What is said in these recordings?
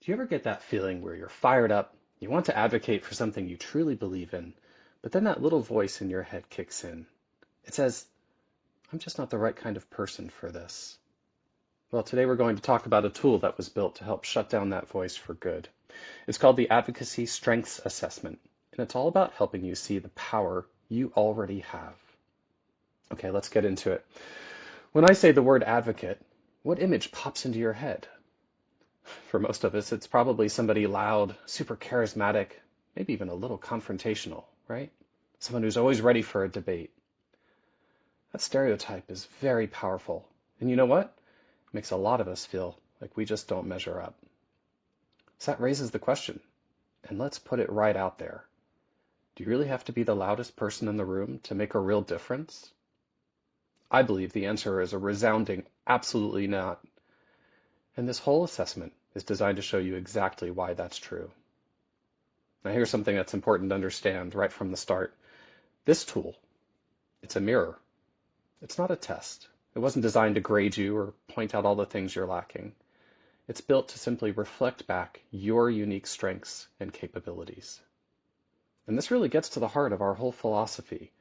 Do you ever get that feeling where you're fired up, you want to advocate for something you truly believe in, but then that little voice in your head kicks in? It says, I'm just not the right kind of person for this. Well, today we're going to talk about a tool that was built to help shut down that voice for good. It's called the Advocacy Strengths Assessment, and it's all about helping you see the power you already have. Okay, let's get into it. When I say the word advocate, what image pops into your head? For most of us, it's probably somebody loud, super charismatic, maybe even a little confrontational, right? Someone who's always ready for a debate. That stereotype is very powerful. And you know what? It makes a lot of us feel like we just don't measure up. So that raises the question, and let's put it right out there. Do you really have to be the loudest person in the room to make a real difference? I believe the answer is a resounding absolutely not. And this whole assessment is designed to show you exactly why that's true. Now here's something that's important to understand right from the start. This tool, it's a mirror. It's not a test. It wasn't designed to grade you or point out all the things you're lacking. It's built to simply reflect back your unique strengths and capabilities. And this really gets to the heart of our whole philosophy.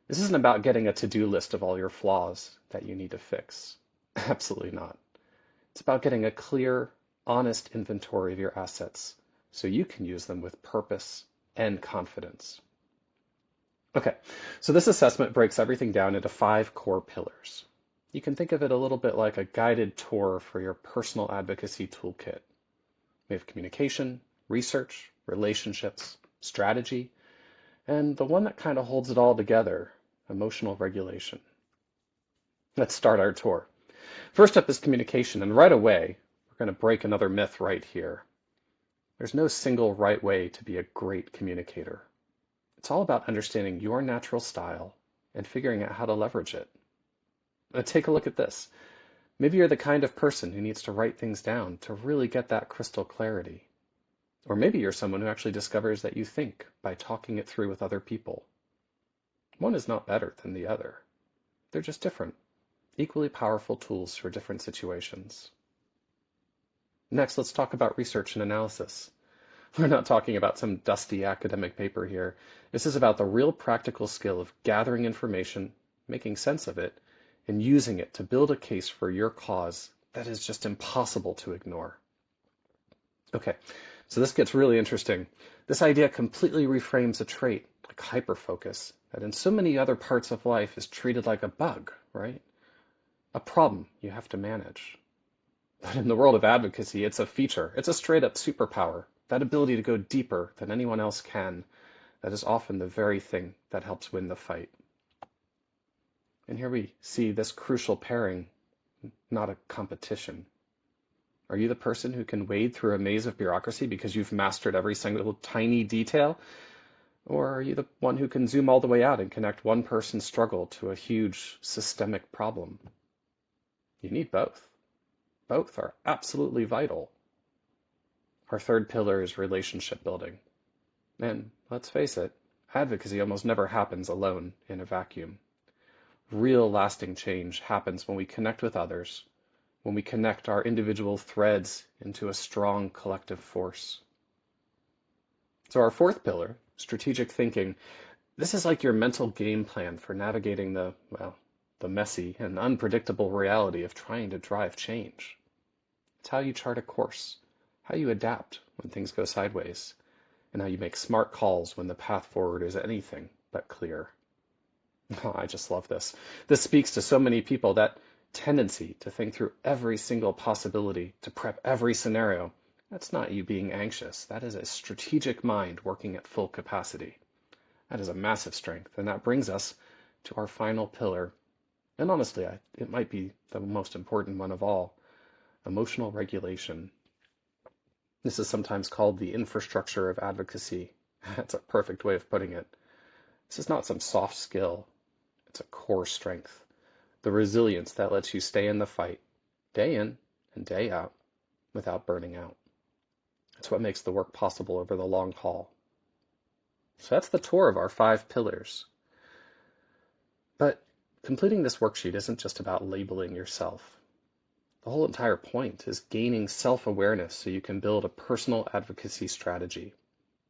This isn't about getting a to-do list of all your flaws that you need to fix. Absolutely not. It's about getting a clear, honest inventory of your assets so you can use them with purpose and confidence. Okay, so this assessment breaks everything down into 5 core pillars. You can think of it a little bit like a guided tour for your personal advocacy toolkit. We have communication, research, relationships, strategy, and the one that kind of holds it all together, emotional regulation. Let's start our tour. First up is communication, and right away, we're going to break another myth right here. There's no single right way to be a great communicator. It's all about understanding your natural style and figuring out how to leverage it. Take a look at this. Maybe you're the kind of person who needs to write things down to really get that crystal clarity. Or maybe you're someone who actually discovers that you think by talking it through with other people. One is not better than the other. They're just different. Equally powerful tools for different situations. Next, let's talk about research and analysis. We're not talking about some dusty academic paper here. This is about the real practical skill of gathering information, making sense of it, and using it to build a case for your cause that is just impossible to ignore. Okay, so this gets really interesting. This idea completely reframes a trait, like hyperfocus, that in so many other parts of life is treated like a bug, right? A problem you have to manage. But in the world of advocacy, it's a feature. It's a straight-up superpower. That ability to go deeper than anyone else can. That is often the very thing that helps win the fight. And here we see this crucial pairing, not a competition. Are you the person who can wade through a maze of bureaucracy because you've mastered every single tiny detail? Or are you the one who can zoom all the way out and connect one person's struggle to a huge systemic problem? You need both. Both are absolutely vital. Our third pillar is relationship building. And let's face it, advocacy almost never happens alone in a vacuum. Real lasting change happens when we connect with others, when we connect our individual threads into a strong collective force. So our fourth pillar, strategic thinking, this is like your mental game plan for navigating the messy and unpredictable reality of trying to drive change. It's how you chart a course, how you adapt when things go sideways, and how you make smart calls when the path forward is anything but clear. Oh, I just love this. This speaks to so many people, that tendency to think through every single possibility, to prep every scenario. That's not you being anxious. That is a strategic mind working at full capacity. That is a massive strength, and that brings us to our final pillar. And honestly, it might be the most important one of all, emotional regulation. This is sometimes called the infrastructure of advocacy. That's a perfect way of putting it. This is not some soft skill. It's a core strength. The resilience that lets you stay in the fight, day in and day out, without burning out. It's what makes the work possible over the long haul. So that's the tour of our 5 pillars. But completing this worksheet isn't just about labeling yourself. The whole entire point is gaining self-awareness so you can build a personal advocacy strategy,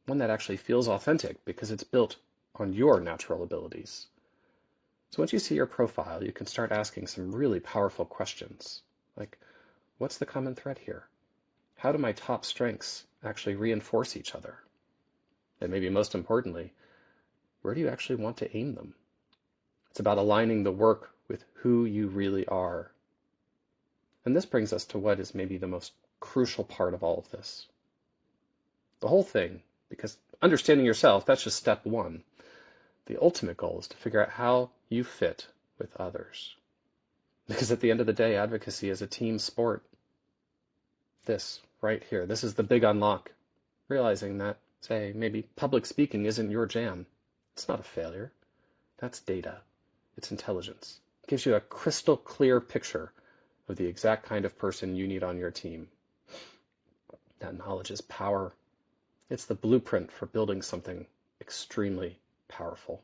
one that actually feels authentic because it's built on your natural abilities. So once you see your profile, you can start asking some really powerful questions, like, what's the common thread here? How do my top strengths actually reinforce each other? And maybe most importantly, where do you actually want to aim them? It's about aligning the work with who you really are. And this brings us to what is maybe the most crucial part of all of this. The whole thing, because understanding yourself, that's just step one. The ultimate goal is to figure out how you fit with others. Because at the end of the day, advocacy is a team sport. This right here, this is the big unlock. Realizing that, say, maybe public speaking isn't your jam. It's not a failure. That's data. It's intelligence. It gives you a crystal clear picture of the exact kind of person you need on your team. That knowledge is power. It's the blueprint for building something extremely powerful.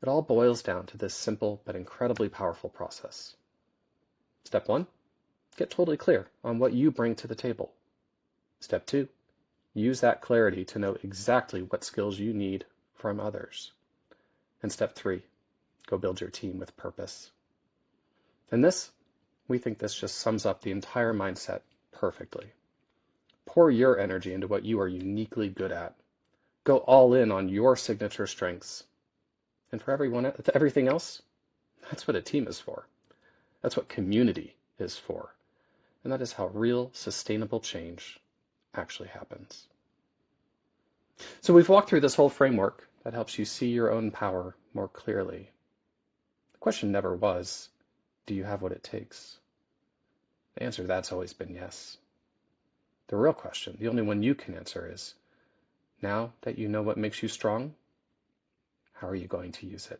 It all boils down to this simple but incredibly powerful process. Step one, get totally clear on what you bring to the table. Step two, use that clarity to know exactly what skills you need from others. And step three, go build your team with purpose. And we think this just sums up the entire mindset perfectly. Pour your energy into what you are uniquely good at. Go all in on your signature strengths. And for everything else, that's what a team is for. That's what community is for. And that is how real, sustainable change actually happens. So we've walked through this whole framework that helps you see your own power more clearly. The question never was, do you have what it takes? The answer to that's always been yes. The real question, the only one you can answer, is, now that you know what makes you strong, how are you going to use it?